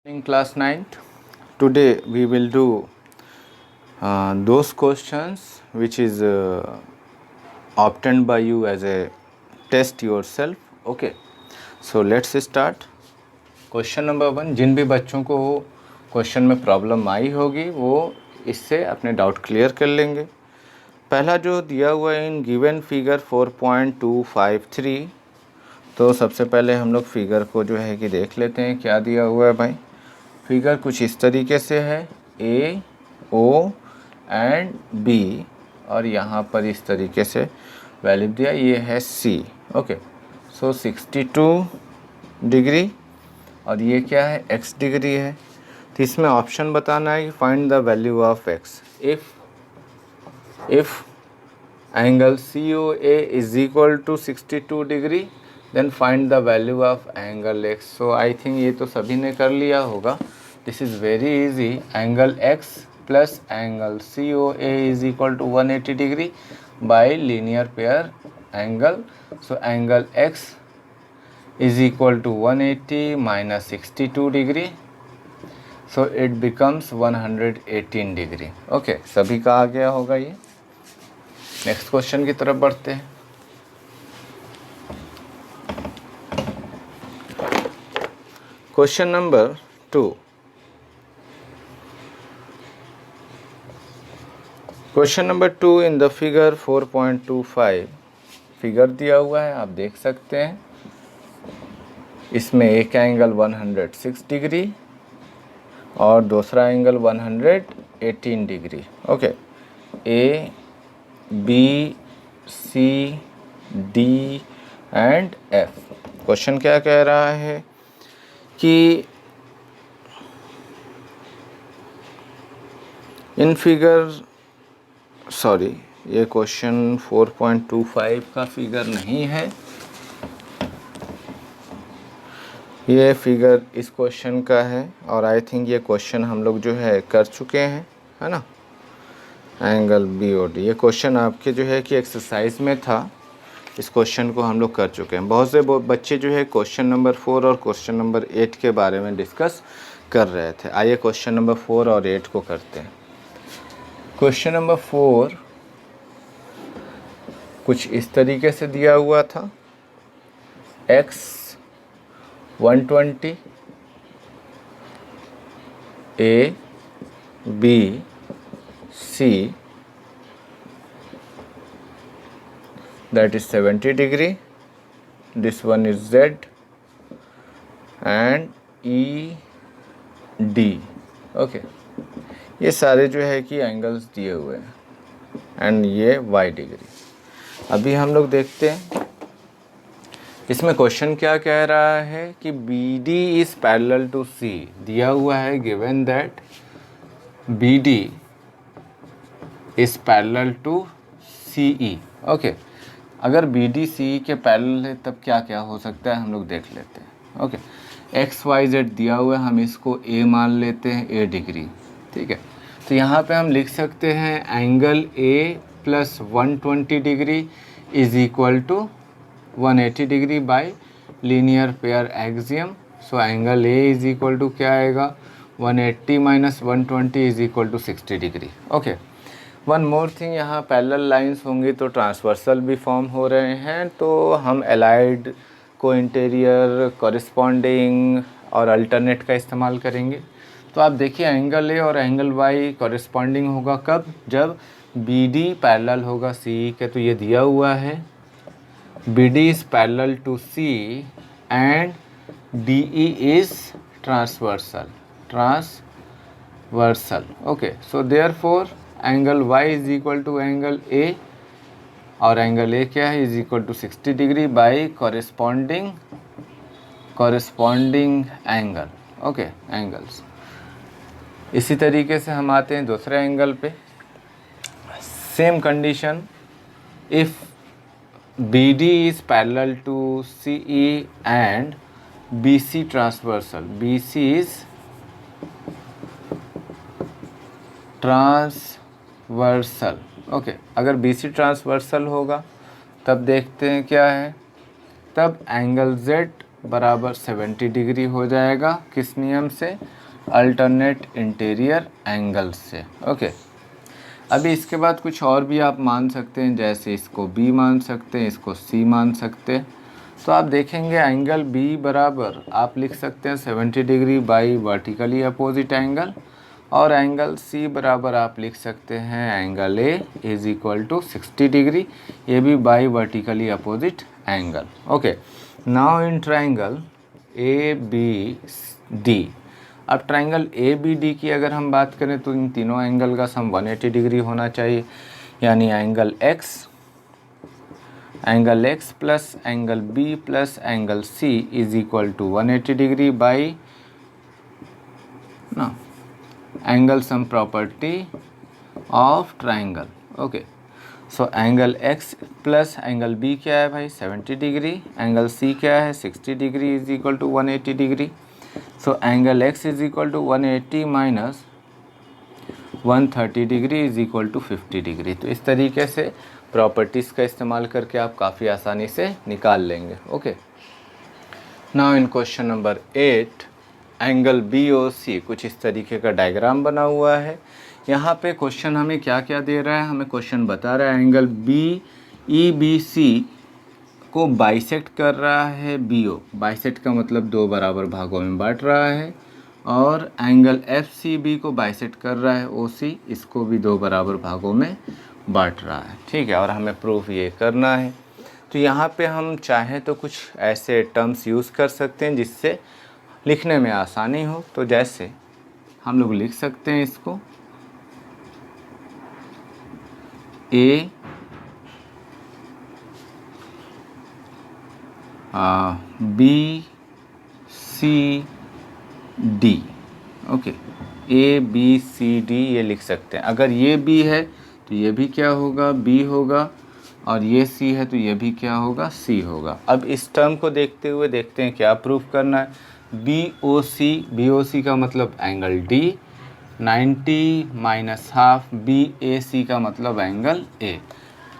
In class 9th, today we will do those questions which is obtained by you as a test yourself. Okay, so let's start. Question number 1, जिन भी बच्चों को question में problem आई होगी वो इससे अपने doubt clear कर लेंगे। पहला जो दिया हुआ है इन गिवन फिगर 4.253, तो सबसे पहले हम लोग फिगर को जो है कि देख लेते हैं क्या दिया हुआ है भाई। फिगर कुछ इस तरीके से है, ए ओ एंड बी, और यहाँ पर इस तरीके से वैल्यू दिया, ये है सी। ओके, सो 62 डिग्री और ये क्या है, एक्स डिग्री है। तो इसमें ऑप्शन बताना है कि find the value of X. If angle C O A is equal to 62 degree then find the value of angle X. So I think ये तो सभी ने कर लिया होगा। This is very easy. Angle X plus angle C O A is equal to 180 degree by linear pair angle. So angle X is equal to 180 minus 62 degree, so it becomes 118 degree. Okay, सभी का आ गया होगा ये। Next question की तरफ बढ़ते हैं। Question number 2। Question number 2 in the figure 4.25, figure दिया हुआ है, आप देख सकते हैं। इसमें एक एंगल 106 डिग्री और दूसरा angle 118 degree. Okay, A B C D and F. Question क्या कह रहा है कि इन फिगर, सॉरी ये क्वेश्चन 4.25 का फिगर नहीं है, ये फिगर इस क्वेश्चन का है। और आई थिंक ये क्वेश्चन हम लोग जो है कर चुके हैं, है ना। एंगल बी ओ डी, ये क्वेश्चन आपके जो है कि एक्सरसाइज में था। इस क्वेश्चन को हम लोग कर चुके हैं। बहुत से बच्चे जो है क्वेश्चन नंबर 4 और क्वेश्चन नंबर 8 के बारे में डिस्कस कर रहे थे। आइए क्वेश्चन नंबर 4 और 8 को करते हैं। क्वेश्चन नंबर 4 कुछ इस तरीके से दिया हुआ था। x 120, a b c that is 70 degree, this one is z and e d। Okay, ये सारे जो है कि एंगल्स दिए हुए हैं एंड ये y डिग्री। अभी हम लोग देखते हैं इसमें क्वेश्चन क्या कह रहा है कि B D is parallel to C. दिया हुआ है given that B D is parallel to C E. Okay, अगर बी डी सी के पैरेलल है तब क्या क्या हो सकता है हम लोग देख लेते हैं। ओके, एक्स वाई जेड दिया हुआ है, हम इसको ए मान लेते हैं, ए डिग्री। ठीक है, तो यहाँ पे हम लिख सकते हैं angle A plus 120 degree is equal to 180 degree by linear pair axiom. So angle A is equal to क्या आएगा, 180 minus 120 is equal to 60 degree. Okay, one more thing, यहाँ पैरेलल लाइंस होंगी तो ट्रांसवर्सल भी फॉर्म हो रहे हैं, तो हम एलाइड, को इंटीरियर, कॉरिस्पॉन्डिंग और अल्टरनेट का इस्तेमाल करेंगे। तो आप देखिए एंगल ए और एंगल वाई कॉरिस्पॉन्डिंग होगा कब, जब बी डी पैरेलल होगा सी के। तो ये दिया हुआ है B D is parallel to C and D E is transversal. Okay, so therefore angle y is equal to angle A, और एंगल ए क्या है, is equal to 60 degree by corresponding angle. Okay, angles. इसी तरीके से हम आते हैं दूसरे एंगल पे। Same condition, if B D is parallel to C E and B C transversal, B C is transversal. Okay, अगर बी सी ट्रांसवर्सल होगा तब देखते हैं क्या है, तब एंगल z बराबर 70 डिग्री हो जाएगा। किस नियम से? अल्टरनेट इंटीरियर एंगल से। ओके, अभी इसके बाद कुछ और भी आप मान सकते हैं, जैसे इसको B मान सकते हैं, इसको C मान सकते हैं। तो आप देखेंगे एंगल B बराबर आप लिख सकते हैं 70 degree by vertically opposite angle, और एंगल C बराबर आप लिख सकते हैं angle A is equal to 60 degree, ये भी by vertically opposite angle. Okay, now in triangle ABD, अब ट्राइंगल ABD की अगर हम बात करें तो इन तीनों एंगल का सम 180 डिग्री होना चाहिए, यानी angle X plus angle B plus angle C is equal to 180 degree by ना angle sum property of triangle. Okay, so angle X plus angle B क्या है भाई? 70 डिग्री। एंगल C क्या है? 60 degree is equal to 180 degree. So angle X is equal to 180 minus 130 degree is equal to 50 degree. तो इस तरीके से properties का इस्तेमाल करके आप काफ़ी आसानी से निकाल लेंगे। ओके, नाउ इन क्वेश्चन नंबर 8 एंगल BOC कुछ इस तरीके का डायग्राम बना हुआ है। यहाँ पे क्वेश्चन हमें क्या क्या दे रहा है? हमें क्वेश्चन बता रहा है एंगल BEBC को बाइसेक्ट कर रहा है BO, बाइसेक्ट का मतलब दो बराबर भागों में बांट रहा है, और एंगल FCB को बाइसेक्ट कर रहा है OC, इसको भी दो बराबर भागों में बांट रहा है। ठीक है, और हमें प्रूफ ये करना है। तो यहाँ पे हम चाहें तो कुछ ऐसे टर्म्स यूज़ कर सकते हैं जिससे लिखने में आसानी हो। तो जैसे हम लोग लिख सकते हैं इसको ABCD। ओके, ABCD ये लिख सकते हैं। अगर ये B है तो ये भी क्या होगा? B होगा, और ये C है तो ये भी क्या होगा? C होगा। अब इस टर्म को देखते हुए देखते हैं क्या प्रूफ करना है। BOC का मतलब angle D, 90 minus half BAC का मतलब एंगल A।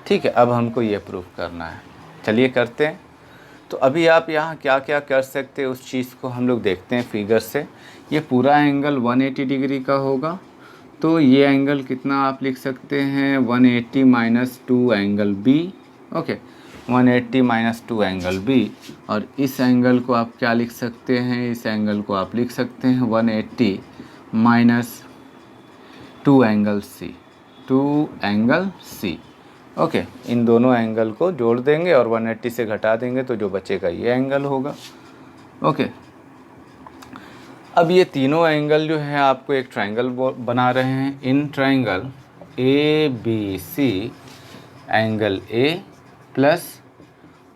ठीक है, अब हमको ये प्रूफ करना है, चलिए करते हैं। तो अभी आप यहाँ क्या क्या कर सकते हैं उस चीज़ को हम लोग देखते हैं फिगर से। ये पूरा एंगल 180 डिग्री का होगा, तो ये एंगल कितना आप लिख सकते हैं? 180 minus 2 angle B। Okay, 180 minus 2 angle B, और इस एंगल को आप क्या लिख सकते हैं? इस एंगल को आप लिख सकते हैं 180 माइनस 2 एंगल C। ओके, इन दोनों एंगल को जोड़ देंगे और 180 से घटा देंगे तो जो बचेगा ये एंगल होगा। ओके, अब ये तीनों एंगल जो है आपको एक ट्रायंगल बना रहे हैं। In triangle ABC angle A plus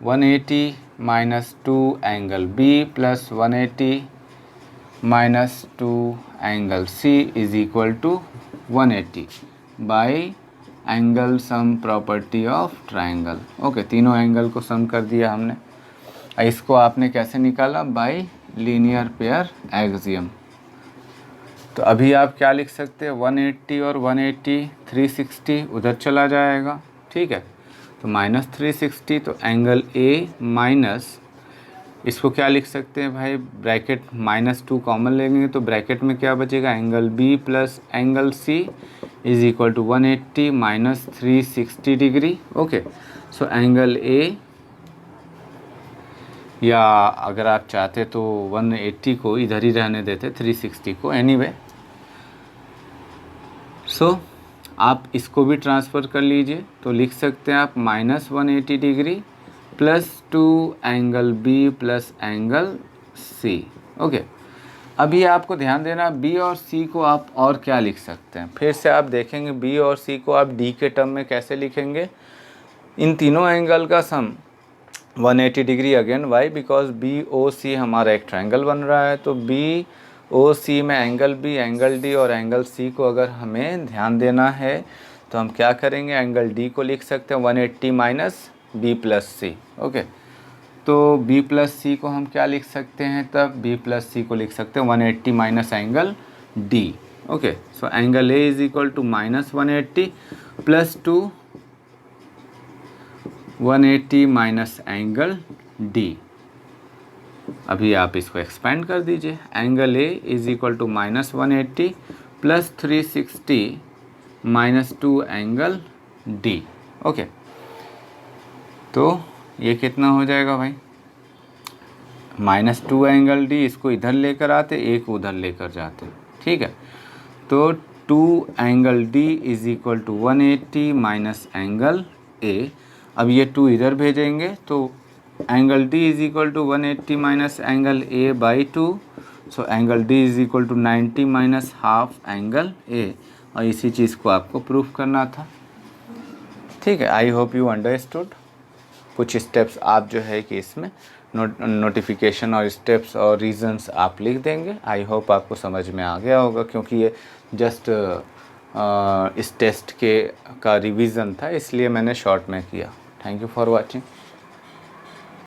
180 minus 2 angle B plus 180 minus 2 angle C is equal to 180 by angle sum property of triangle. Okay, तीनों एंगल को सम कर दिया हमने। इसको आपने कैसे निकाला? By linear pair axiom. तो अभी आप क्या लिख सकते हैं? 180 और 180 360 उधर चला जाएगा। ठीक है, तो माइनस 360, तो एंगल A माइनस, इसको क्या लिख सकते हैं भाई? ब्रैकेट -2 कॉमन लेंगे तो ब्रैकेट में क्या बचेगा? Angle B plus angle C is equal to 180 minus 360 degree. Okay, so angle A, या अगर आप चाहते तो 180 को इधर ही रहने देते, 360 को, एनीवे। सो आप इसको भी ट्रांसफ़र कर लीजिए, तो लिख सकते हैं आप minus 180 degree plus 2 angle B plus angle C। Okay, अभी आपको ध्यान देना B और C को आप और क्या लिख सकते हैं। फिर से आप देखेंगे B और C को आप D के टर्म में कैसे लिखेंगे। इन तीनों एंगल का sum 180 degree again, why? Because BOC हमारा एक ट्रायंगल बन रहा है, तो BOC में एंगल B, एंगल D और एंगल C को अगर हमें ध्यान देना है तो हम क्या करेंगे? एंगल D को लिख सकते हैं 180 minus B plus C। Okay, तो B प्लस C को हम क्या लिख सकते हैं? तब B प्लस C को लिख सकते हैं 180 minus angle D। Okay, so angle A is equal to minus 180 plus 2 180 minus angle D। अभी आप इसको एक्सपेंड कर दीजिए। Angle A is equal to -180 plus 360 -2 angle D. Okay, तो ये कितना हो जाएगा भाई, -2 एंगल डी, इसको इधर लेकर आते, एक उधर लेकर जाते, ठीक है। तो 2 angle D is equal to 180 minus angle A. अब ये 2 इधर भेजेंगे तो angle D is equal to 180 minus angle A by 2। So angle D is equal to 90 minus half angle A, और इसी चीज़ को आपको प्रूफ करना था, ठीक है। I hope you understood. कुछ स्टेप्स आप जो है कि इसमें नोटिफिकेशन और स्टेप्स और रीजंस आप लिख देंगे। आई होप आपको समझ में आ गया होगा, क्योंकि ये जस्ट इस टेस्ट का रिवीजन था, इसलिए मैंने शॉर्ट में किया। Thank you for watching.